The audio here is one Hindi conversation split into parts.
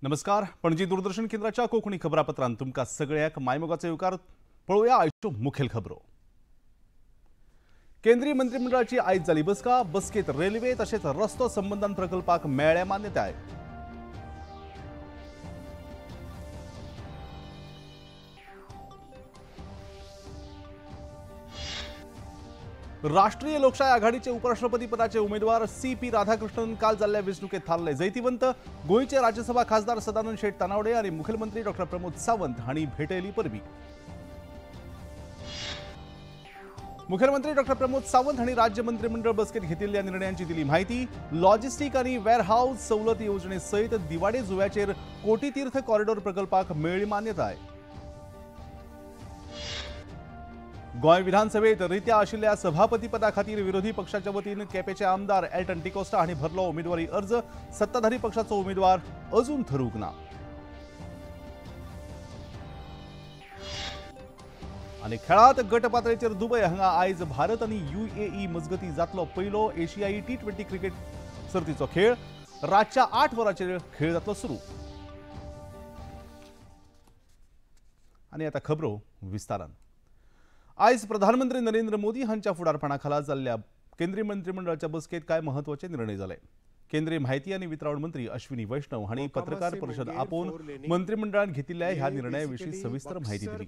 नमस्कार. पणजी दूरदर्शन केंद्राच्या कोकणी खबरापत्रांत तुमका सगळ्याक मायमोगाचे येवकार. पळोवया आयच्यो मुखेल खबरो. केंद्रीय मंत्रिमंडळाची आयज जाली बसका. बसकेत रेल्वे तसेच रस्तो संबंधान प्रकल्पाक मेळ्ळ्या मान्यताय. राष्ट्रीय लोकशाही आघाडीचे उपराष्ट्रपती पदाचे उमेदवार CP राधाकृष्णन काल जाल्ल्या वेंचणुकेत थारले. जैतिवंत गोयचे राज्यसभा खासदार सदानंद शेठ तानावडे आणि मुख्यमंत्री डॉ. प्रमोद सावंत हांणी भेटयली परबी. मुख्यमंत्री डॉ. प्रमोद सावंत हांणी राज्य मंत्रिमंडळ बसकेत घेतिल्ल्या निर्णयांची दिली माहिती. लॉजिस्टिक आणि वेअरहाऊस सवलत योजनेसयत दिवाडे जुव्याचेर कोटी तीर्थ कॉरिडॉर प्रकल्पाक मेळ्ळी मान्यताय. गोय विधानसभेत रित्या आशिल्ल्या सभापती पदा खातीर विरोधी पक्षाच्या वतीन केपेचे आमदार एल्टन टिकोस्टा हांणी भरलो उमेदवारी अर्ज. सत्ताधारी पक्षाचो उमेदवार अजून ठरूंक ना. आणि खेळात गट पातळीचेर दुबय हांगा आयज भारत आणि UAE मजगती जातलो पयलो एशियाई T20 क्रिकेट सर्तीचो खेळ. रातच्या 8 वरांचेर खेळ जातलो सुरू. आणि आता खबरो विस्तारान. आयज प्रधानमंत्री नरेंद्र मोदी हांच्या फुडारपणाखाला जाल्ल्या केंद्रीय मंत्रिमंडळाच्या बसकेत काय महत्वाचे निर्णय झाले. केंद्रीय माहिती आणि वितरण मंत्री अश्विनी वैष्णव हांणी पत्रकार परिषद आपोवन मंत्रिमंडळान घेतिल्ल्या ह्या निर्णयाविषयी सविस्तर माहिती दिली.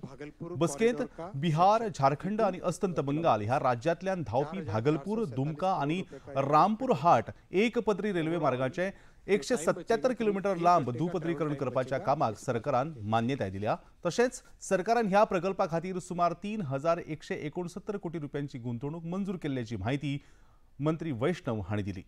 बसकेत बिहार, झारखंड आणि अस्तंत बंगाल ह्या राज्यांतल्यान धावपी भागलपूर, दुमका आणि रामपूर हाट एक पदरी रेल्वे मार्गाचे 177 किलोमीटर लांब दुपदरीकरण करपाच्या कामाक सरकारान मान्यताय दिल्या. तशेंच सरकारान ह्या प्रकल्पा खातीर सुमार 3169 कोटी रुपयांची गुंतवणूक मंजूर केल्ल्याची माहिती मंत्री वैष्णव हांणी दिली.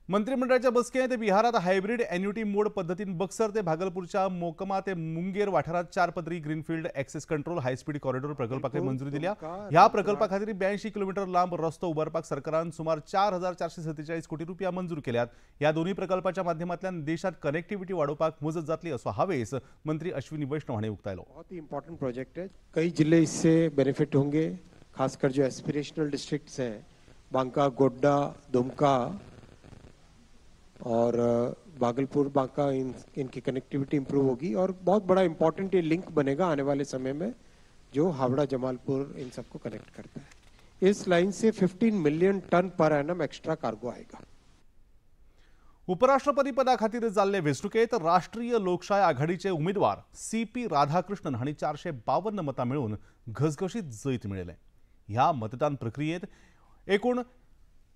मंत्रिमंडळाच्या बसकेत बिहारात हायब्रीड एन्युटी मोड पद्धतीन बक्सर ते भागलपूरच्या मोकमा ते मुंगेर वाठारात 4 पदरी greenfield access control high speed corridor प्रकल्पाक मंजुरी दिल्या. ह्या प्रकल्पा खातीर 82 किलोमीटर लांब रस्तो उबारपाक सरकारान सुमार 4447 कोटी रुपया मंजूर केल्यात. ह्या दोन्ही प्रकल्पाच्या माध्यमांतल्यान देशात कनेक्टिव्हिटी वाडोवपाक मजत जातली असो हावेस मंत्री अश्विनी वैष्णव हांणी उक्तायलो. बहुत ही इंपॉर्टेंट प्रोजेक्ट है. कई जिले इससे बेनिफिट होंगे, खासकर जो एस्पिरेशनल डिस्ट्रिक्ट्स हैं, बांका, गोड्डा, दुमका और भागलपुर, बांका, इनकी कनेक्टिविटी इंप्रूव होगी और बहुत बड़ा इंपॉर्टेंट ये लिंक बनेगा आने वाले समय में जो हावड़ा, जमालपुर इन सबको कनेक्ट करता है. इस लाइन से 15 मिलियन टन पर एनम एक्स्ट्रा कार्गो आएगा. उपराष्ट्रपती पदा खातीर जाल्ले वेंचणुकेत राष्ट्रीय लोकशाही आघाडीचे उमेदवार CP राधाकृष्णन हांणी 452 मतां मेळून घसघशीत जैत मेळयलें. ह्या मतदान प्रक्रियेत एकूण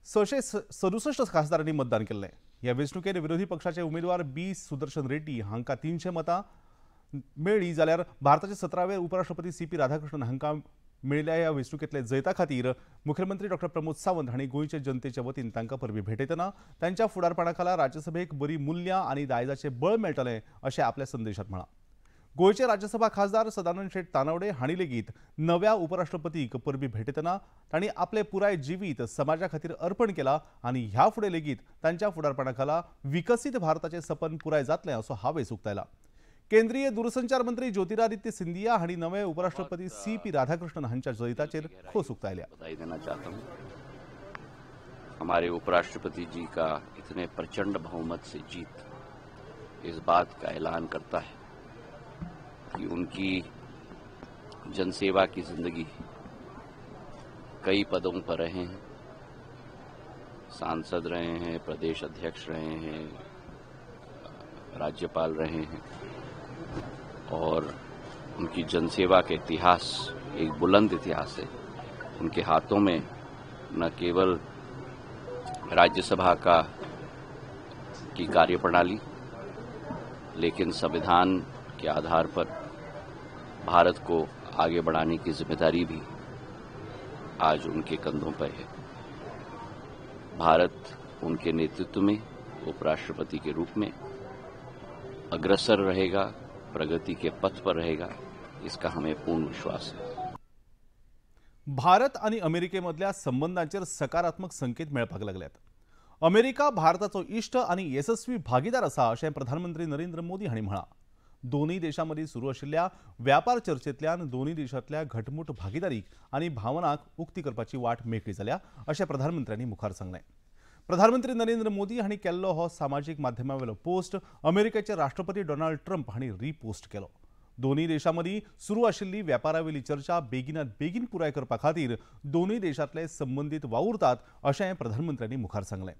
667 खासदारांनी मतदान केल्लें. ह्या वेंचणुकेत विरोधी पक्षाचे उमेदवार B सुदर्शन रेड्डी हांकां 300 मतां मेळ्ळी जाल्यार भारताचे 17वे उपराष्ट्रपती CP राधाकृष्णन हांकां मेळिल्ल्या ह्या वेंचणुकेंतले जैता खातीर मुख्यमंत्री डॉ. प्रमोद सावंत हांणी गोंयचे जनतेच्या वतीन तांकां परबी भेटयतना तांच्या फुडारपणाखाला राज्यसभेक बरी मुल्यां आनी दायजाचें बळ मेळटलें अशें आपल्या संदेशात म्हळां. गोयचे राज्यसभा खासदार सदानंद शेठ तानावडे हांणी लेगीत नव्या उपराष्ट्रपतीक परबी भेटयतना तांणी आपले पुराय जिवीत समाजा खातीर अर्पण केला आनी ह्या फुडें लेगीत तांच्या फुडारपणाखाला विकसीत भारताचें सपन पुराय जातलें असो हावेस उक्तायला. केंद्रीय दूरसंचार मंत्री ज्योतिरादित्य सिंधिया हांणी नवे उपराष्ट्रपती CP राधाकृष्णन हांच्या जैताचेर खोस उक्तायल्या. बधाई देना चाहता हूं. हमारे उपराष्ट्रपति जी का इतने प्रचंड बहुमत से जीत इस बात का ऐलान करता है कि उनकी जनसेवा की जिंदगी कई पदों पर रहे हैं. सांसद रहे हैं, प्रदेश अध्यक्ष रहे हैं, राज्यपाल रहे हैं और उनकी जनसेवा का इतिहास एक बुलंद इतिहास है. उनके हाथों में न केवल राज्यसभा की कार्यप्रणाली लेकिन संविधान के आधार पर भारत को आगे बढ़ाने की जिम्मेदारी भी आज उनके कंधों पर है. भारत उनके नेतृत्व में उपराष्ट्रपति के रूप में अग्रसर रहेगा, प्रगति के पथ पर रहेगा, इसका हमें पूर्ण विश्वास है. भारत आणि अमेरिकेमधल्या संबंधांचेर सकारात्मक संकेत मेळपाक लागल्यात. अमेरिका भारताचो इष्ट आणि यशस्वी भागीदार असा अशें प्रधानमंत्री नरेंद्र मोदी हांणी म्हळां. दोन्ही देशांमध्ये सुरू असलेल्या व्यापार चर्चेतल्यान दोन्ही देशांतल्या घटमूट भागीदारीक आणि भावनाक उक्ती करपाची वाट मेकळी जाल्या अशें प्रधानमंत्र्यांनी मुखार सांगलें. प्रधानमंत्री नरेंद्र मोदी हांणी केल्लो हो सामाजीक माध्यमावेलो पोस्ट अमेरिकेचे राष्ट्रपती डोनाल्ड ट्रम्प हांणी रिपोस्ट केलो। दोनूय देशां मदीं सुरू आशिल्ली वेपारावेली चर्चा बेगिनात बेगीन पुराय करपा खातीर दोनूय देशांतले संबंदीत वावुरतात अशें प्रधानमंत्र्यांनी मुखार सांगलें।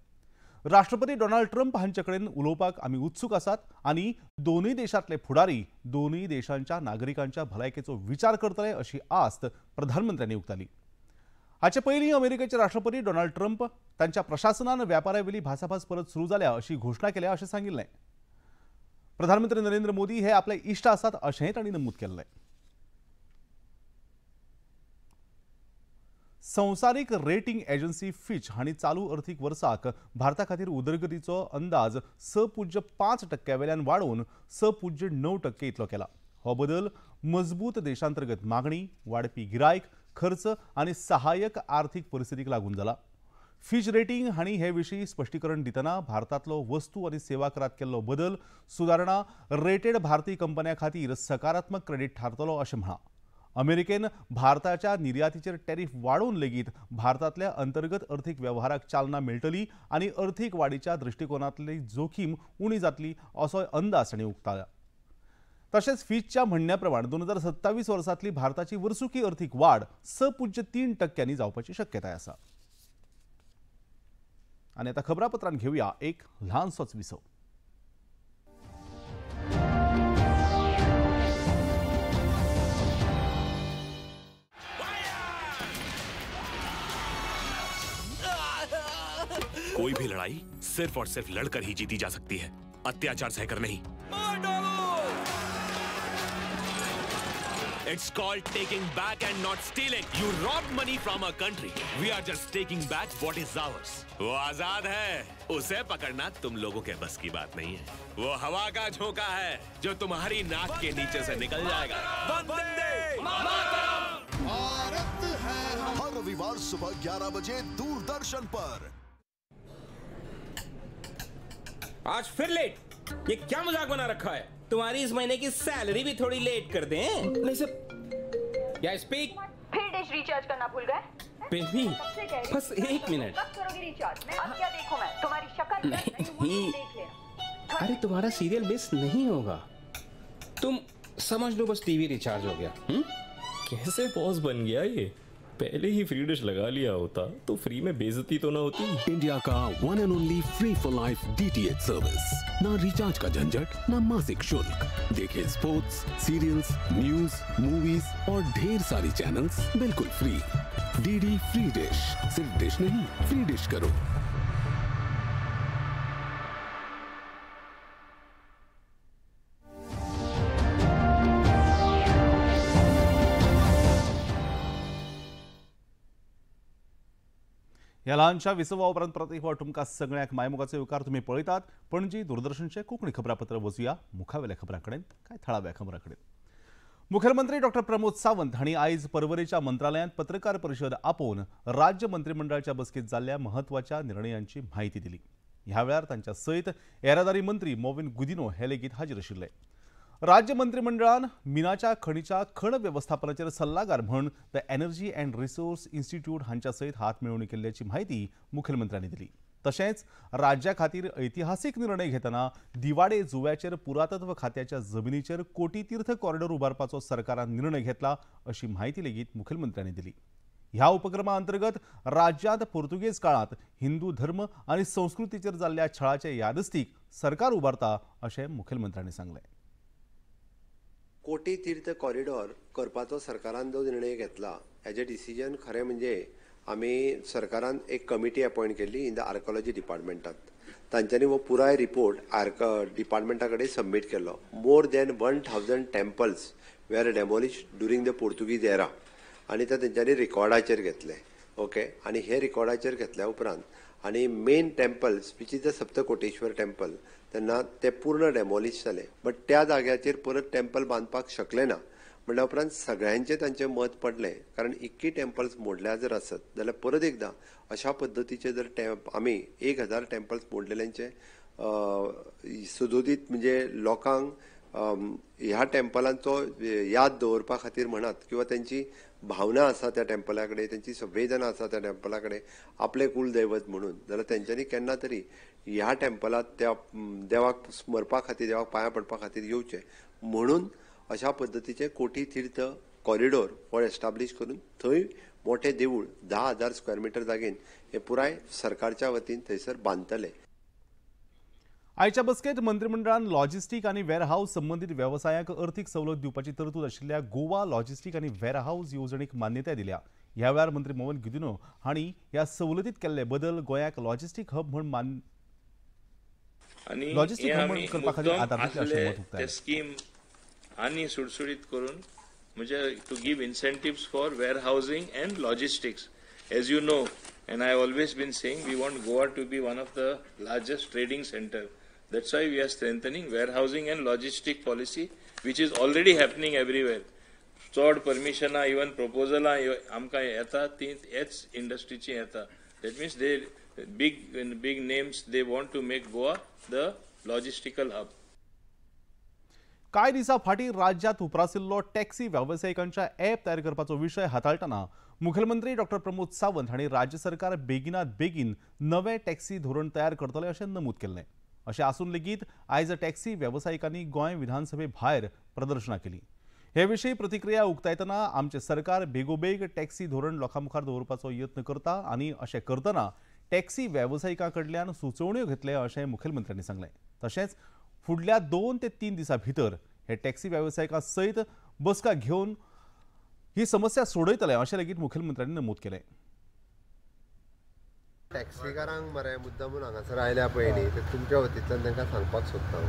राष्ट्रपती डोनाल्ड ट्रम्प हांचे कडेन उलोवपाक आमी उत्सूक आसात आनी दोनूय देशांतले फुडारी दोनूय देशांच्या नागरिकांच्या भलायकेचो विचार करतले अशी आस्त प्रधानमंत्र्यांनी उक्तायली। हाचे पयलीं अमेरिकेचे राष्ट्रपती डोनाल्ड ट्रम्प तांच्या प्रशासनान व्यापारावेली भासाभास परत सुरू जाल्या अशी घोषणा केल्या अशें सांगिल्लें। प्रधानमंत्री नरेंद्र मोदी हे आपले इश्ट आसात अशेंय तांणी नमूद केल्लें। संवसारीक रेटिंग एजन्सी फिच हांणी चालू अर्थीक वर्साक भारता खातीर उदरगतीचो अंदाज 6.5% वेल्यान वाडोवन 6.9% इतलो केला। हो बदल मजबूत देशांतर्गत मागणी, वाडपी गिरायक, खर्च आनी सहाय्यक आर्थीक परिस्थितीक लागून जाला। फिच रेटिंग हांणी हे विशीं स्पश्टीकरण दितना भारतांतलो वस्तू आनी सेवा करात केल्लो बदल सुदारणा रेटेड भारतीय कंपन्यां खातीर सकारात्मक क्रेडीट थारतलो अशें म्हळां। अमेरिकेन भारताच्या निर्यातीचेर टॅरिफ वाडोवन लेगीत भारतांतल्या अंतर्गत अर्थीक वेव्हाराक चालना मेळटली आनी अर्थीक वाडीच्या दृश्टिकोनांतली जोखीम उणी जातली असोय अंदाज तांणी उक्तायला। तशेंच फिचच्या म्हणण्या प्रमाण 2027 वर्सांतली भारताची वर्सुकी अर्थीक वाड 6.3% जावपाची शक्यताय आसा। आनी आतां खबरापत्रांत घेवया एक ल्हानसोच विसव। कोई भी लड़ाई सिर्फ और सिर्फ लड़कर ही जीती जा सकती है, अत्याचार सहकर नहीं। It's called taking back and not stealing. You robbed money from a country. We are just taking back what is ours. वो आजाद है, उसे पकड़ना तुम लोगों के बस की बात नहीं है। वो हवा का झोंका है जो तुम्हारी नाक के नीचे से निकल जाएगा। वंदे मातरम। भारत है हर रविवार सुबह 11 बजे दूरदर्शन पर। आज फिर लेट? ये क्या मजाक बना रखा है? तुम्हारी इस महीने की सैलरी भी थोड़ी लेट कर दें? नहीं सब या स्पीक। फिर डिश रिचार्ज करना भूल गए? बेबी बस 1 मिनट। कब करोगे रिचार्ज? मैं अब क्या देखूं मैं? तुम्हारी शक्ल नहीं। देख लेना। अरे तुम्हारा सीरियल मिस नहीं होगा, तुम समझ लो बस टीवी रिचार्ज हो गया। कैसे बॉस बन गया ये? पहले ही फ्री डिश लगा लिया होता तो फ्री में बेइज्जती तो ना होती। इंडिया का one and only free for life DTH service. ना रिचार्ज का झंझट, ना मासिक शुल्क। देखिए स्पोर्ट्स, सीरियल्स, न्यूज, मूवीज और ढेर सारी चैनल्स बिल्कुल फ्री। DD free dish. सिर्फ डिश नहीं, फ्री डिश करो। ह्या ल्हानशा विसवा उपरांत परत एक फावट तुमकां सगळ्यांक मायमोगाचो येवकार तुमी पळयतात पणजी दूरदर्शनचे कोंकणी खबरापत्र वचुया मुखावेल्या खबरां कडेन काय थळाव्या खबरां कडेन। मुखेलमंत्री डॉ प्रमोद सावंत हांणी आयज पर्वरेच्या मंत्रालयांत पत्रकार परिशद आपोवन राज्य मंत्रिमंडळाच्या बसकेंत जाल्ल्या म्हत्वाच्या निर्णयांची म्हायती दिली। ह्या वेळार तांच्या सयत येरादारी मंत्री मोविन गुदिनो हे लेगीत हाजीर आशिल्ले। राज्य मंत्रिमंडळान मिनाच्या खणीच्या खण व्यवस्थापनाचेर सल्लागार म्हूण the energy and resource institute हांच्या सयत हात मेळवणी केल्ल्याची म्हायती मुखेलमंत्र्यांनी दिली। तशेंच राज्या खातीर ऐतिहासीक निर्णय घेतना दिवाडे जुव्याचेर पुरातत्व खात्याच्या जमनीचेर कोटी तीर्थ कॉरिडॉर उबारपाचो सरकारान निर्णय घेतला अशी म्हायती लेगीत मुखेलमंत्र्यांनी दिली। ह्या उपक्रमा अंतर्गत राज्यांत पोर्तुगेज काळात हिंदू धर्म आनी संस्कृतीचेर जाल्ल्या छळाचे यादस्तीक सरकार उबारता अशें मुखेलमंत्र्यांनी सांगलें। कोटी तीर्थ कॉरिडॉर करपाचो सरकारान जो निर्णय घेतला हेजे डिसिजन खरें म्हणजे आमी सरकारान एक कमिटी अपॉइंट केल्ली इन द आर्कोलॉजी डिपार्टमेंटांत। तांच्यांनी हो पुराय रिपोर्ट डिपार्टमेंटा कडेन सबमीट केलो। More than 1000 temples were demolished during the Portuguese era आनी ते तेंच्यांनी रिकॉर्डाचेर घेतले। ओके, आनी हे रिकॉर्डाचेर घेतल्या उपरांत आनी main temples which is the Saptakoteshwar temple तेन्ना ते पूर्ण डेमोलिश जाले। बट त्या जाग्याचेर परत टेम्पल बांदपाक शकले ना म्हणल्या उपरांत सगळ्यांचे तांचें मत पडलें, कारण इतकी टेम्पल्स मोडल्या जर आसत जाल्यार परत एकदां अशा पद्दतीचे जर आमी 1000 टेम्पल्स मोडलेल्यांचे सुदोदीत म्हणजे लोकांक ह्या टेम्पलांचो याद दवरपा खातीर म्हणात किंवा तेंची भावना आसा त्या टेम्पला कडेन, त्यांची संवेदना आसा त्या टेम्पला कडेन, आपले कुलदैवत म्हणून, जाल्यार तेंच्यांनी केन्ना तरी ह्या टेम्पलात त्या देवाक स्मरपा खातीर, देवाक पांयां पडपा खातीर येवचें म्हणून अशा पद्दतीचे कोटी तीर्थ कॉरिडोर हो एस्टाब्लीश करून थंय मोठे देवूळ 10,000 स्क्वेअर मिटर जागेन हे पुराय सरकारच्या वतीन थंयसर बांदतले. आयच्या बसकेत मंत्रिमंडळान लॉजिस्टीक आनी वेअरहाऊस संबंधित व्यवसायांक अर्थीक सवलत दिवपाची तरतूद आशिल्ल्या गोवा लॉजिस्टीक आनी वेअरहाऊस येवजणेक मान्यताय दिल्या. ह्या वेळार मंत्री मोहन गिदिनो हांणी ह्या सवलतीत केल्ले बदल गोंयाक लॉजिस्टीक हब म्हण करपा खातीर आदार दितले अशें मत उक्तायलें. स्कीम आनी सुटसुटीत करून म्हणजे to give incentives for warehousing and logistics. As you know, and I have always been saying we want Goa to be one of the largest trading center. That's why we are strengthening warehousing and logistic policy, which is already happening everywhere. चड परमिशना इवन प्रपोजलां आमकां येता ती हेच इंडस्ट्रीची येता. That means they big names they want to make Goa the logistical hub. कांय दिसा फाटीं राज्यांत उप्रासिल्लो टॅक्सी वेवसायिकांच्या ॲप तयार करपाचो विशय हाताळटना मुखेलमंत्री डॉ प्रमोद सावंत हांणी राज्य सरकार बेगिनात बेगीन नवें टॅक्सी धोरण तयार करतले अशें नमूद केल्लें. अशें आसून लेगीत आयज टॅक्सी वेवसायिकांनी गोंय विधानसभे भायर प्रदर्शनां केलीं. हे विशीं प्रतिक्रिया उक्तायतना आमचें सरकार बेगोबेग टॅक्सी धोरण लोकां मुखार दवरपाचो यत्न करता आनी अशें करतना टॅक्सी वेवसायिकां कडल्यान सुचोवण्यो घेतले अशें मुखेलमंत्र्यांनी सांगलें. तशेंच फुडल्या 2 ते 3 दिसां भितर हे टॅक्सी वेवसायिकां सयत बसका घेवन ही समस्या सोडयतले अशें लेगीत मुखेलमंत्र्यांनी नमूद केलें. टॅक्सीकारांक मरे मुद्दामून हांगासर आयल्या पयलीं ते तुमच्या वतींतल्यान तांकां सांगपाक सोदता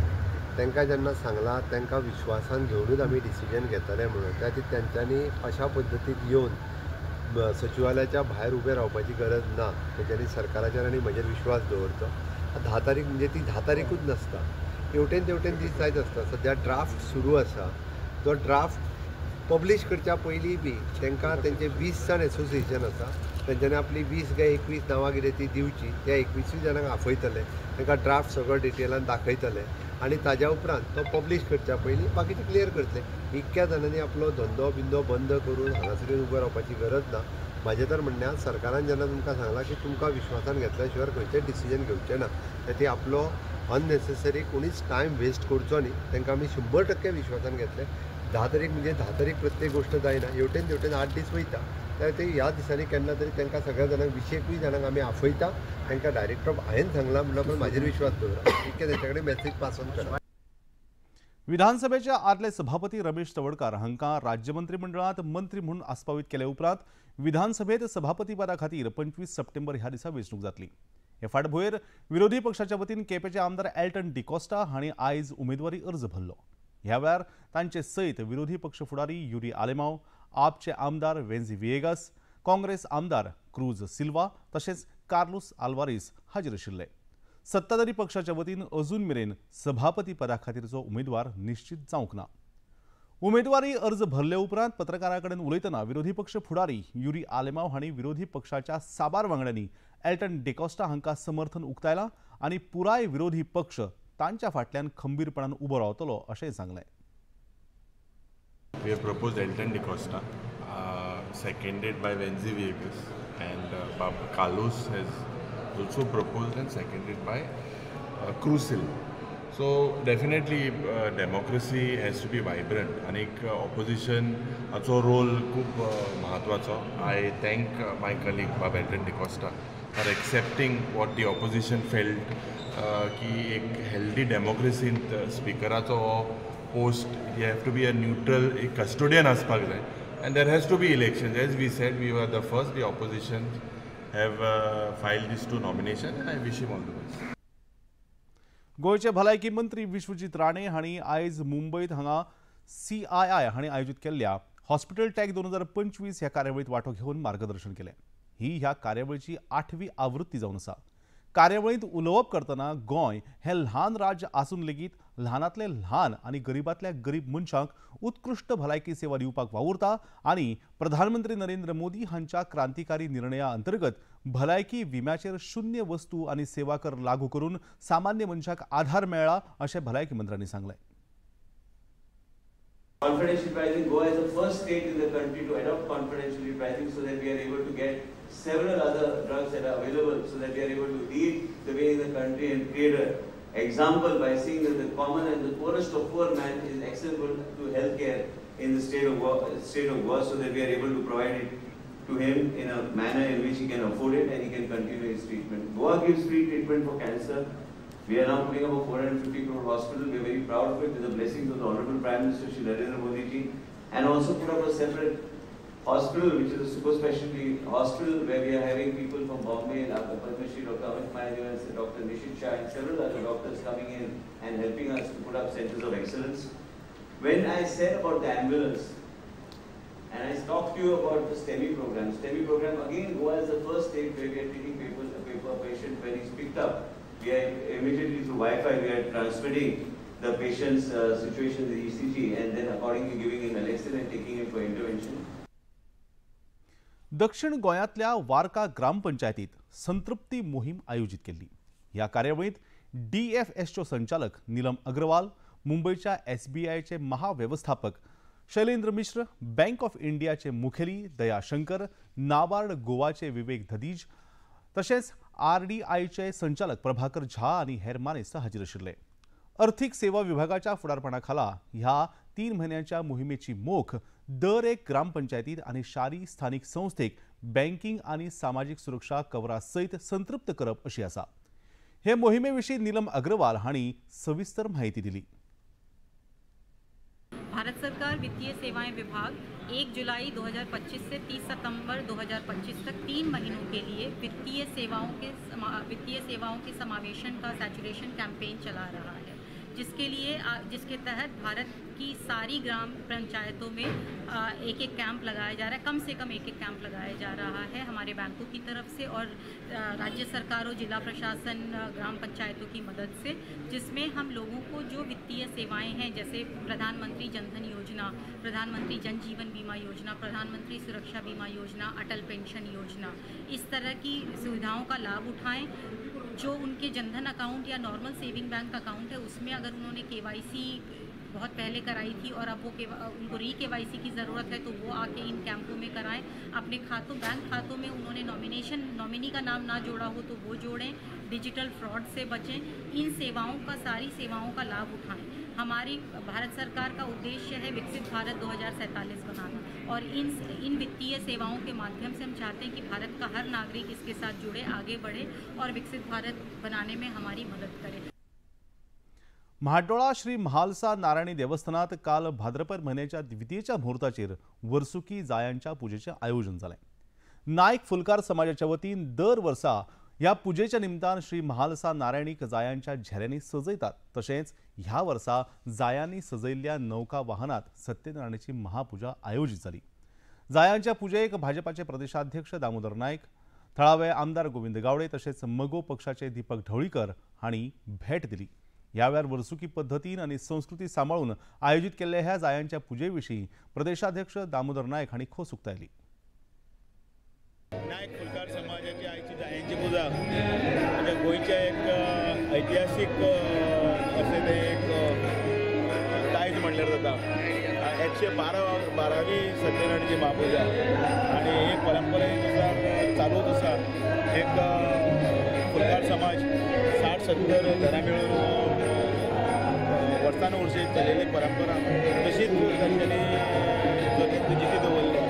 तांकां जेन्ना सांगलां तांकां विश्वासान घेवनूच आमी डिसिजन घेतले म्हणून. त्या खातीर तेंच्यांनी अशा पद्दतीन येवन सचिवालयाच्या भायर उबे रावपाची गरज ना. तेंच्यांनी सरकाराचेर आनी म्हजेर विश्वास दवरचो. 10 तारीख म्हणजे ती 10 तारीखूच नासता, हेवटेन तेवटेन दीस जायत आसता. सद्या ड्राफ्ट सुरू आसा. तो ड्राफ्ट पब्लीश करच्या पयलीं बी तांकां तेंचे 20 जाण एसोसिएशन आसा, तेंच्यांनी आपली 20 काय 21 नांवां कितें ती दिवची. त्या 21 जाणांक आफयतले, तांकां ड्राफ्ट सगळो डिटेलान दाखयतले आनी ताज्या उपरांत तो पब्लीश करच्या पयलीं बाकीचे क्लियर करतले. इतक्या जाणांनी आपलो धंदो बिंदो बंद करून हांगासर उबो रावपाची गरज ना. म्हाजें तर म्हणणें सरकारान जेन्ना तुमकां सांगलां की तुमकां विश्वासान घेतल्या शिवाय खंयचेच डिसिजन घेवचें ना, ती आपलो अननेसेसरी कोणीच टायम वेस्ट करचो न्ही. तांकां आमी 100% विश्वासान घेतले. 10 तारीख म्हणजे 10 तारीख प्रत्येक गोष्ट जायना, हेवटेन तेवटेन 8 दीस वयता. तर ते ह्या दिसांनी केन्ना तरी तांकां सगळ्या जाणांक 20-21 जाणांक आमी आफयता. तांकां डायरेक्ट ऑफ हांवें सांगलां म्हणल्यार पण म्हाजेर विश्वास दवरा. इतकें तेंचे कडेन मेसेज पास ऑन करा. विधानसभेचे आदले सभापती रमेश तवडकार हांकां राज्य मंत्रिमंडळांत मंत्री म्हणून आस्पावीत केले उपरांत विधानसभेत सभापती पदा खातीर 25 सप्टेंबर ह्या दिसा वेंचणूक जातली. हे फाटभुंयेर विरोधी पक्षाच्या वतीन केपेचे आमदार एल्टन डिकोस्टा हांणी आयज उमेदवारी अर्ज भरलो. ह्या वेळार तांचे सयत विरोधी पक्ष फुडारी युरी आलेमांव, आपचे आमदार वेन्झी विएगास, काँग्रेस आमदार क्रूज सिल्वा तशेंच कार्लोस आल्वारीस हाजीर आशिल्ले. सत्ताधारी पक्षाच्या वतीन अजून मेरेन सभापती पदा खातीरचो उमेदवार निश्चित जावंक ना. उमेदवारी अर्ज भरले उपरांत पत्रकारां कडेन उलयतना विरोधी पक्ष फुडारी युरी आलेमांव हांणी विरोधी पक्षाच्या साबार वांगड्यांनी एल्टन डिकोस्टा हांकां समर्थन उक्तायलां आनी पुराय विरोधी पक्ष तांच्या फाटल्यान खंबीरपणान उबो रावतलो अशेंय सांगलें. We have proposed Elton DeCosta, seconded by Wenzi Viegas, and Carlos has also proposed and seconded by Crucial. So definitely democracy has to be vibrant. And opposition also role खूप महत्वाचा. I thank my colleague Bob Elton DeCosta for accepting what the opposition felt की एक healthy democracy स्पीकराचो post you have to be a neutral custodian aspak jay and there has to be elections. As we said, we were the first. The opposition have filed these 2 nominations and I wish him all the best. गोयचे भलायकी मंत्री विश्वजीत राणे हांणी आयज मुंबईत हांगा CII हांणी आयोजीत केल्ल्या हॉस्पिटल टॅक 2025 ह्या कार्यावळीत वांटो घेवन मार्गदर्शन केलें. ही ह्या कार्यावळीची 8वी आवृत्ती जावन आसा. कार्यावळीत उलोवप करतना गोंय हे ल्हान राज्य आसून लेगीत ल्हानातले ल्हान आनी गरीबातल्या गरीब मनशांक उत्कृश्ट भलायकी सेवा दिवपाक वावुरता आनी प्रधानमंत्री नरेंद्र मोदी हांच्या क्रांतिकारी निर्णया अंतर्गत भलायकी विम्याचेर 0 वस्तू आनी सेवा कर लागू करून सामान्य मनशाक आधार मेळ्ळा अशें भलायकी मंत्र्यांनी सांगलें. Confidential pricing, Goa is the first state in the country to adopt confidential pricing so that we are able to get several other drugs that are available so that we are able to lead the way in the country and create an example by seeing that the common and the poorest of poor man is accessible to healthcare in the state of Goa so that we are able to provide it to him in a manner in which he can afford it and he can continue his treatment. Goa gives free treatment for cancer. We are now putting up a 450 crore hospital. We are very proud of it with the blessings of the Honorable Prime Minister Shri Narendra Modi ji, and also put up a separate hospital which is a super specialty hospital where we are having people from Bombay, Padma Shri Dr. Amit Mayadeva and Dr. Nishit Shah and several other doctors coming in and helping us to put up centers of excellence. When I said about the ambulance, and I talked to you about the STEMI program. STEMI program, again, Goa is the first state where we are treating a patient when he's picked up. We are immediately through Wi-Fi, we are transmitting the patient's situation in the ECG and then accordingly giving him Alexin and taking him for intervention. दक्षिण गोंयांतल्या वार्का ग्रामपंचायतीत संतृप्ती मोहीम आयोजित केली. ह्या कार्यावळीत DFSच्यो संचालक नीलम अग्रवाल, मुंबईच्या SBIचे महाव्यवस्थापक शैलेंद्र मिश्र, बँक ऑफ इंडियाचे मुखेली दया शंकर, नाबार्ड गोवाचे विवेक धदीज तसेच RDIचे संचालक प्रभाकर झा आणि हेर मानेस्त हाजीर आशिल्ले. आर्थिक सेवा विभागाच्या फुडारपणाखाला ह्या 3 महिन्यांच्या मोहिमेची मोख दर एक ग्रामपंचायतीत आणि शारी स्थानिक संस्थेक बँकिंग आणि सामाजिक सुरक्षा कवरा सयत संतृप्त करप अशी आसा. हे मोहिमेविशीं नीलम अग्रवाल हांणी सविस्तर माहिती दिली. भारत सरकार वित्तीय सेवाएं विभाग 1 जुलाई 2025 से 30 सितंबर 2025 तक 3 महीनों के लिए वित्तीय सेवाओं के समावेशन का सैचुरेशन कैंपेन चला रहा है, जिसके तहत भारत की सारी ग्राम पंचायतों में एक कैंप लगाया जा रहा है. कम से कम एक कैंप लगाया जा रहा है हमारे बैंकों की तरफ से और राज्य सरकारों, जिला प्रशासन, ग्राम पंचायतों की मदद से, जिसमें हम लोगों को जो वित्तीय सेवाएं हैं जैसे प्रधानमंत्री जनधन योजना, प्रधानमंत्री जन जीवन बीमा योजना, प्रधानमंत्री सुरक्षा बीमा योजना, अटल पेंशन योजना, इस तरह की सुविधाओं का लाभ उठाएं. जो उनके जनधन अकाउंट या नॉर्मल सेविंग बैंक अकाउंट है उसमें अगर उन्होंने KYC बहुत पहले कराई थी और अब वो उनको KYC की ज़रूरत है तो वो आके इन कैंपों में कराएं. अपने बैंक खातों में उन्होंने नॉमिनी का नाम ना जोड़ा हो तो वो जोड़ें. डिजिटल फ्रॉड से बचें. इन सारी सेवाओं का लाभ उठाएं. हमारी भारत सरकार का उद्देश्य है विकसित भारत 2047 बनाना और इन वित्तीय सेवाओं के माध्यम से हम चाहते हैं कि भारत का हर नागरिक इसके साथ जुड़े, आगे बढ़े और विकसित भारत बनाने में हमारी मदद करे. म्हाड्डोळा श्री महालसा नारायणी देवस्थानात काल भाद्रपद म्हयन्याच्या द्वितीयेच्या मुहूर्ताचेर वर्सुकी जायांच्या पुजेचे आयोजन जालें. नायक फुलकार समाजाच्या वतीन दर वर्सा ह्या पुजेच्या निमतान श्री महालसा नारायणीक जायांच्या झेल्यांनी सजयतात. तशेंच ह्या वर्सा जायांनी सजयल्ल्या नौका वाहनात सत्यनारायणाची महापुजा आयोजित जाली. जायांच्या पुजेक भाजपाचे प्रदेशाध्यक्ष दामोदर नायक, थळावे आमदार गोविंद गावडे तशेंच मगो पक्षाचे दीपक ढवळीकर हांणी भेट दिली. ह्या वेळार वर्सुकी पद्धतीन आणि संस्कृती सांबाळून आयोजित केल्ल्या ह्या जायांच्या पुजेविशीं प्रदेशाध्यक्ष दामोदर नायक हांणी खोस उक्तायली. नायक फुलकार समाजाची आयची जायांची पुजा म्हणजे गोंयचे एक ऐतिहासीक अशें तें एक दायज म्हणल्यार जाता. 112वी सत्यनारायणाची महापुजा आणि ही परंपरेनुसार चालूच आसा. एक फुलकार समाज 60-70 घरां मेळून वर्सान वर्षी चलिल्ली परंपरा तशीच तांच्यांनी जिती दवरल्या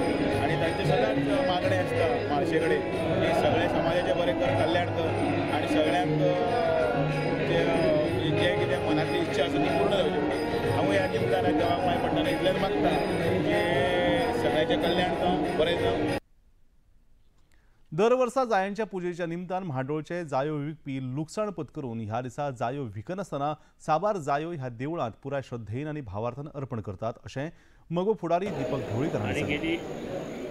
आणि तांचे सदांच मागणें आसता म्हाळशे कडेन की सगळे समाजाचे बरें कर, कल्याण कर आणि सगळ्यांक जे कितें मनांतली इच्छा आसा ती पूर्ण जावची म्हणून. हांव ह्या निमतान देवाक मागीर पडटना इतलेंच मागता की सगळ्याचें कल्याण जावं, बरें जावं. दर वर्सा जायांच्या पुजेच्या निमतान म्हाड्डोळचे जायो विकपी लुकसाण पत्करून ह्या दिसा जायो विकनासतना साबार जायो ह्या देवळांत पुराय श्रद्धेन आणि भावार्थान अर्पण करतात अशें मगो फुडारी दीपक ढवळीकर हांणी सांगलें. गेली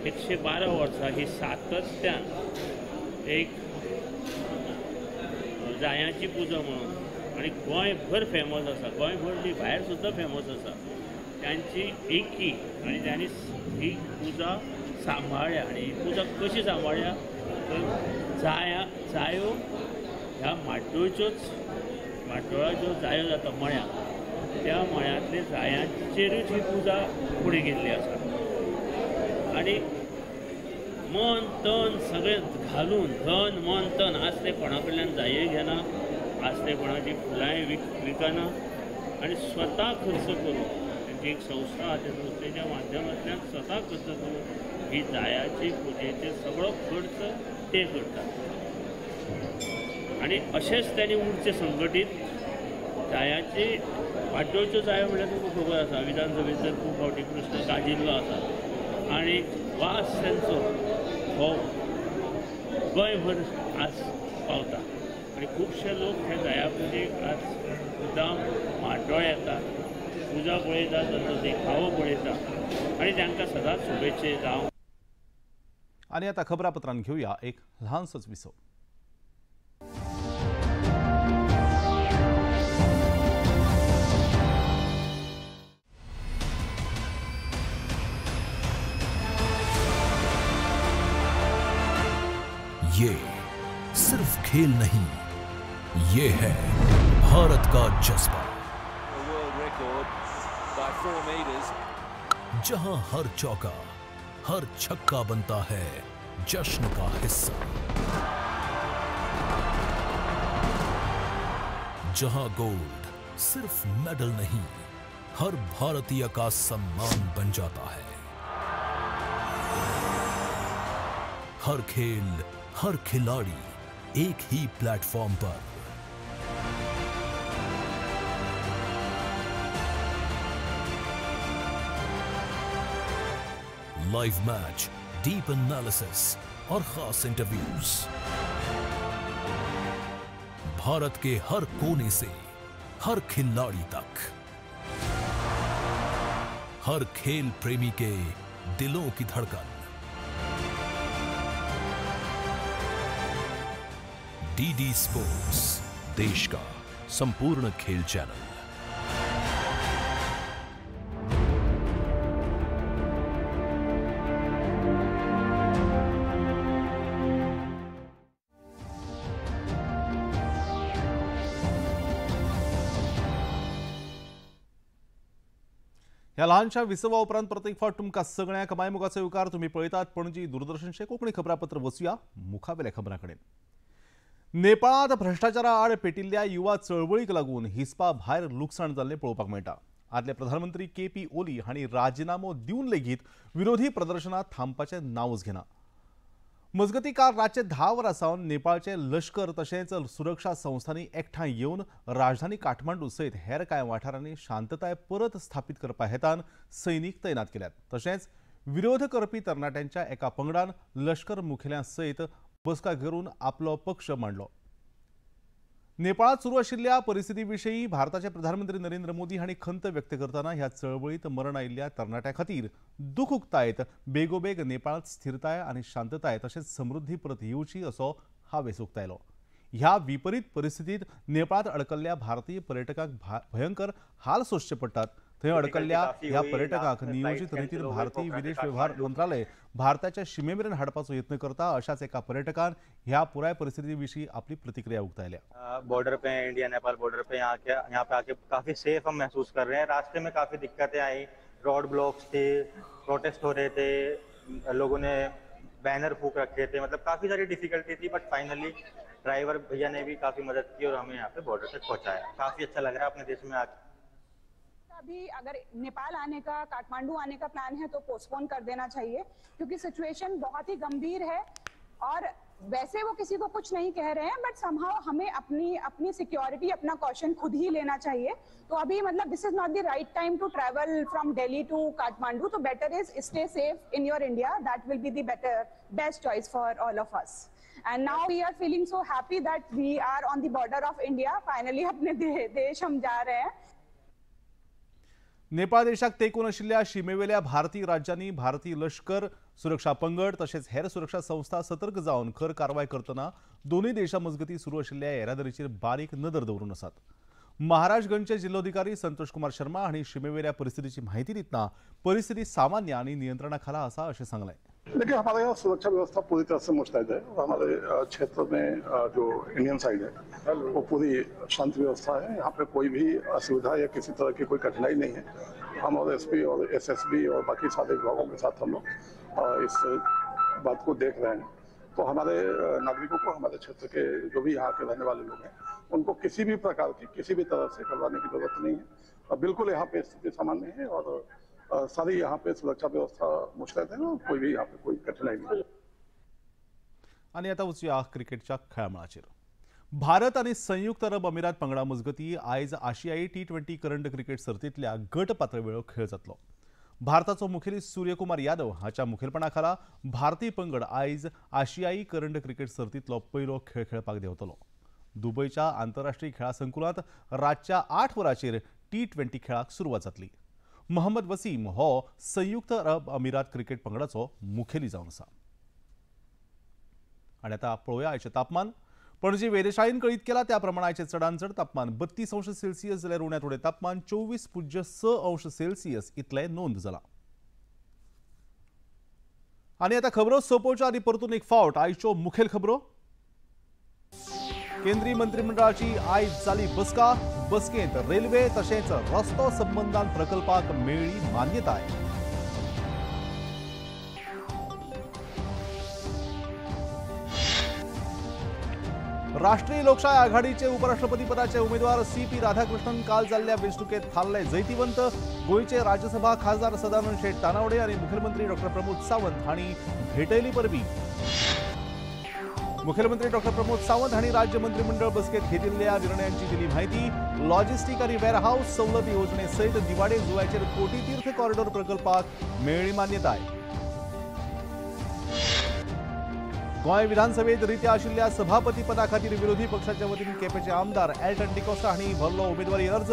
112 वर्सां ही सातत्यान एक जायांची पुजा म्हणून आणि गोंयभर फेमस आसा, गोंयभर न्ही भायर सुद्दां फेमस आसा. त्यांची एकी आणि त्यांनी ही पुजा सांबाळ्या आणि ही पुजा कशी सांबाळ्या तर जायो ह्या म्हाड्डोळच्योच जायो जाता मळ्या त्या मळ्यांतले जायांचेरूच ही पुजा फुडें गेल्ली आसा आनी मन तन सगळें घालून धन मन तन आज ते कोणा कडल्यान जाये घेना आज ते कोणाची फुलांय विकना आनी स्वता खर्च करून त्यांची एक संस्था आहा त्या संस्थेच्या माध्यमांतल्यान स्वता खर्च करून ही जायाची पुजेचे सगळो खर्च ते करतात आनी अशेंच त्यांनी उरचे संघटीत जायाची वाटोवच्यो जायो म्हळ्यार तुमकां खबर आसा विधानसभेत जर खूब फावटी प्रश्न गाजिल्लो आसा आनी वास तांचो हो गोंयभर आज पावता आनी खुबशे लोक हे जाया पुजेक आज मुद्दाम माड्डोळ येतात पुजा पळयता ताचो देखावो पळयता आनी तांकां सदांच शुभेच्छे जावं. आणि आता खबरापत्रांत घेऊया एक लहानसोच विसव. ये सिर्फ खेल नहीं, ये है भारत का जज्बा, जहां हर चौका हर छक्का बनता है जश्न का हिस्सा, जहां गोल्ड सिर्फ मेडल नहीं हर भारतीय का सम्मान बन जाता है. हर खेल हर खिलाड़ी एक ही प्लेटफॉर्म पर, लाइव मैच, डीप एनालिसिस और खास इंटरव्यूज, भारत के हर कोने से हर खिलाड़ी तक, हर खेल प्रेमी के दिलों की धड़कन. डीडी स्पोर्ट्स, देश का संपूर्ण खेल चैनल. ह्या लहानशा विसवा उपरांत परत एक फावट तुमकां सगळ्यांक मायमुगाचो येवकार. तुम्ही पळयतात पणजी दूरदर्शनचे कोंकणी खबरापत्र. वचूया मुखावेल्या खबरां कडेन. नेपाळांत भ्रष्टाचारा आड पेटिल्ल्या युवा चळवळीक लागून हिस्पा भायर लुकसाण जाल्लें पळोवपाक मेळटा. आदले प्रधानमंत्री के.पी. ओली हांणी राजिनामो दिवन लेगीत विरोधी प्रदर्शनां थांबपाचें नांवच घेना. मजगतीं काल रातचे 10 वरां सावन नेपाळचे लश्कर तशेंच सुरक्षा संस्थांनी एकठांय येवन राजधानी काठमांडू सयत हेर कांय वाठारांनी शांतताय परत स्थापीत करपा हेतान सैनीक तैनात केल्यात. तशेंच विरोध करपी तरणाट्यांच्या एका पंगडान लश्कर मुखेल्या सयत बसका घेवन आपलो पक्ष मांडलो. नेपाळांत सुरू आशिल्ल्या परिस्थिती विशीं भारताचे प्रधानमंत्री नरेंद्र मोदी हांणी खंत व्यक्त करतना ह्या चळवळीत मरण आयिल्ल्या तरणाट्यां खातीर दूख उक्तायत बेगोबेग नेपाळांत स्थिरताय आनी शांतताय तशेंच समृद्धी परत येवची असो हावेस उक्तायलो. ह्या विपरीत परिस्थितीत नेपाळांत अडकल्ल्या भारतीय पर्यटकांक भयंकर हाल सोंसचे पडटात. थंय अडकल्ल्या ह्या पर्यटकांक नियोजीत रितीन भारतीय विदेश व्यवहार मंत्रालय भारताच्या शिमेमेरेन हाडपाचो यत्न करता. अशाच एका पर्यटकान ह्या पुराय परिस्थिती विशीं आपली प्रतिक्रिया उक्तायल्या. बॉर्डर पे इंडिया नेपाल बॉर्डर पे यहाँ पे आके काफी सेफ हम महसूस कर रहे हैं. रास्ते में काफी दिक्कतें आई, रोड ब्लॉक्स थे, प्रोटेस्ट हो रहे थे, लोगों ने बैनर फूक रखे थे, मतलब काफी सारी डिफिकल्टी थी. बट फाइनली ड्राइवर भैया ने भी काफी मदद की और हमें यहाँ पे बॉर्डर तक पहुँचाया. काफी अच्छा लग रहा है अपने देश में आके. अभी अगर नेपाल आने का, काठमांडू आने का प्लान है तो पोस्टपोन कर देना चाहिए, क्योंकि सिचुएशन बहुत ही गंभीर है. और वैसे वो किसी को कुछ नहीं कह रहे हैं, बट समहाउ हमें अपनी सिक्योरिटी, अपना कॉशन खुद ही लेना चाहिए. तो अभी मतलब this is not the right time to travel from Delhi to Kathmandu. तो better is stay safe in your India. That will be the best choice for all of us. And now we are feeling so happy that we are on the border of India. Finally अपने देश हम जा रहे हैं. नेपाळ देशाक तेंकून आशिल्ल्या शिमेवेल्या भारतीय राज्यांनी भारतीय लश्कर, सुरक्षा पंगड तशेंच हेर सुरक्षा संस्था सतर्क जावन खर कारवाय करतना दोनूय देशां मजगतीं सुरू आशिल्ल्या येरादारीचेर बारीक नदर दवरून आसात. महाराष्ट्रगंजचे जिल्लोधिकारी संतोष कुमार शर्मा हांणी शिमेवेल्या परिस्थितीची म्हायती दितना परिस्थिती सामान्य आनी नियंत्रणा खाला आसा अशें सांगलें. देखिए, हमारे यहाँ सुरक्षा व्यवस्था पूरी तरह से मुस्तैद है और हमारे क्षेत्र में जो इंडियन साइड है वो पूरी शांति व्यवस्था है। यहाँ पे कोई भी असुविधा या किसी तरह की कोई कठिनाई नहीं है। हम और एसपी और एसएसबी और बाकी सारे विभागों के साथ हम लोग इस बात को देख रहे हैं। तो हमारे नागरिकों को, हमारे क्षेत्र के जो भी यहाँ के रहने वाले लोग हैं, उनको किसी भी प्रकार की, किसी भी तरह से घबराने की जरूरत नहीं है। बिल्कुल यहाँ पे स्थिति सामान्य है और सारी यहाँ पे सुरक्षा व्यवस्था मुस्तैद है और कोई भी यहाँ पे कोई कठिनाई नहीं। आणि आता वचूया क्रिकेटच्या खेळामळाचेर। भारत आणि संयुक्त अरब अमिरात पंगडा मजगती आयज आशियाई T20 करंड क्रिकेट सर्तींतल्या गट पातळीवेळो खेळ जातलो। भारताचो मुखेली सूर्यकुमार यादव हाच्या मुखेलपणाखाला भारतीय पंगड आयज आशियाई करंड क्रिकेट सर्तींतलो पयलो खेळ खेळपाक देंवतलो। दुबयच्या आंतरराष्ट्रीय खेळा संकुलांत रातच्या 8 वरांचेर T20 खेळाक सुरवात जातली। मोहम्मद वसीम हो संयुक्त अरब अमिरात क्रिकेट पंगडाचो मुखेली जावन आसा। आणि आता पळोवया आयचे तापमान। पणजी वेधशाळेन कळीत केला त्या प्रमाणाचे चडांत चड तापमान 32 अंश सेल्सियस जाल्यार उण्यात उणे तापमान 24.6 अंश सेल्सियस इतले नोंद जाला। आणि आता खबरो सोंपोवच्या आदी परतून एक फावट आयच्यो मुखेल खबरो। केंद्रीय मंत्रिमंडळाची आयज जाली बसका। बसकेंत रेल्वे तशेंच रस्तो संबंधान प्रकल्पाक मेळ्ळी मान्यताय। राष्ट्रीय लोकशाय आघाडीचे उपराष्ट्रपती पदाचे उमेदवार CP राधाकृष्णन काल जाल्ल्या वेंचणुकेत हारले जैतिवंत। गोयचे राज्यसभा खासदार सदानंद शेट तानावडे आणि मुखेलमंत्री डॉ प्रमोद सावंत हांणी भेटयली परबी। मुख्यमंत्री डॉ प्रमोद सावंत हांणी राज्य मंत्रिमंडळ बसकेत घेतिल्ल्या निर्णयांची दिली माहिती। लॉजिस्टिक आणि वेअरहाऊस सवलत योजने सयत दिवाडे जुंव्याचेर कोटी तीर्थ कॉरिडॉर प्रकल्पाक मेळ्ळी मान्यताय। गोंय विधानसभेत रित्या आशिल्ल्या सभापती पदा खातीर विरोधी पक्षाच्या वतीन केपेचे आमदार एल्टन डिकोस्टा हांणी भरलो उमेदवारी अर्ज।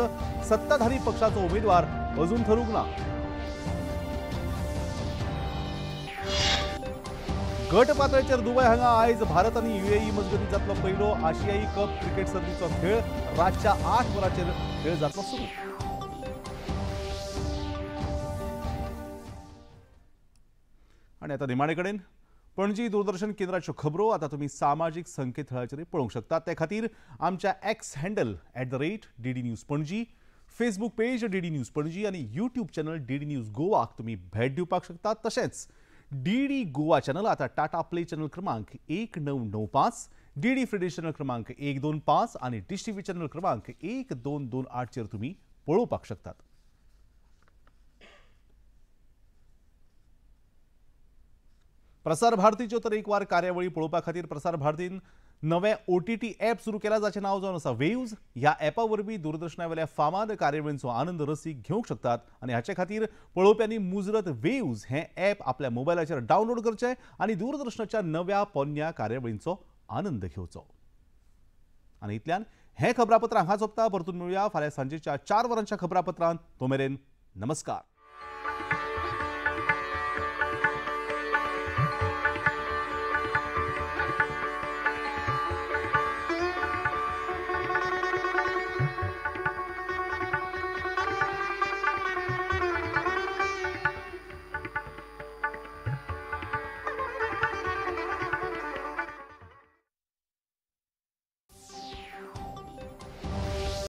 सत्ताधारी पक्षाचो उमेदवार अजून ठरूंक ना। गट पातळीचेर दुबय हांगा आयज भारत आणि UAE मजगती जातलो पयलो आशियाई कप क्रिकेट सर्तीचो खेळ। रातच्या 8 वरांचेर खेळ जातलो सुरू। आणि आता निमाणे कडेन पणजी दूरदर्शन केंद्राच्यो खबरो आता तुम्ही सामाजिक संकेतथळाचेर पळोवंक शकता। ते खातीर आमच्या X handle @DD news Panaji, Facebook page DD news Panaji आणि YouTube चॅनल DD न्यूज गोवाक तुम्ही भेट दिवपाक शकता। तशेंच DD गोवा चॅनल आता टाटा प्ले चॅनल क्रमांक 1995, DD फ्री डिश चॅनल क्रमांक 125 आणि डिश TV चॅनल क्रमांक 1228 चेर तुम्ही पळोवपाक शकतात। प्रसार भारतीच्यो तरेकवार कार्यावळी पळोवपा खातीर प्रसार भारतीन नवें OTT ॲप सुरू केला जाचें नांव जावन आसा वेव्ज। ह्या ॲपा वरवीं दूरदर्शनावेल्या फामाद कार्यावळींचो आनंद रसीक घेवंक शकतात आनी हाचे खातीर पळोवप्यांनी मुजरत वेव्ज हें ॲप आपल्या मोबायलाचेर डावनलोड करचें आनी दूरदर्शनाच्या नव्या पोन्न्या कार्यावळींचो आनंद घेवचो। आनी इतल्यान हें खबरापत्र हांगा सोंपता। परतून मेळुया फाल्यां सांजेच्या 4 वरांच्या खबरापत्रांत। तो मेरेन नमस्कार।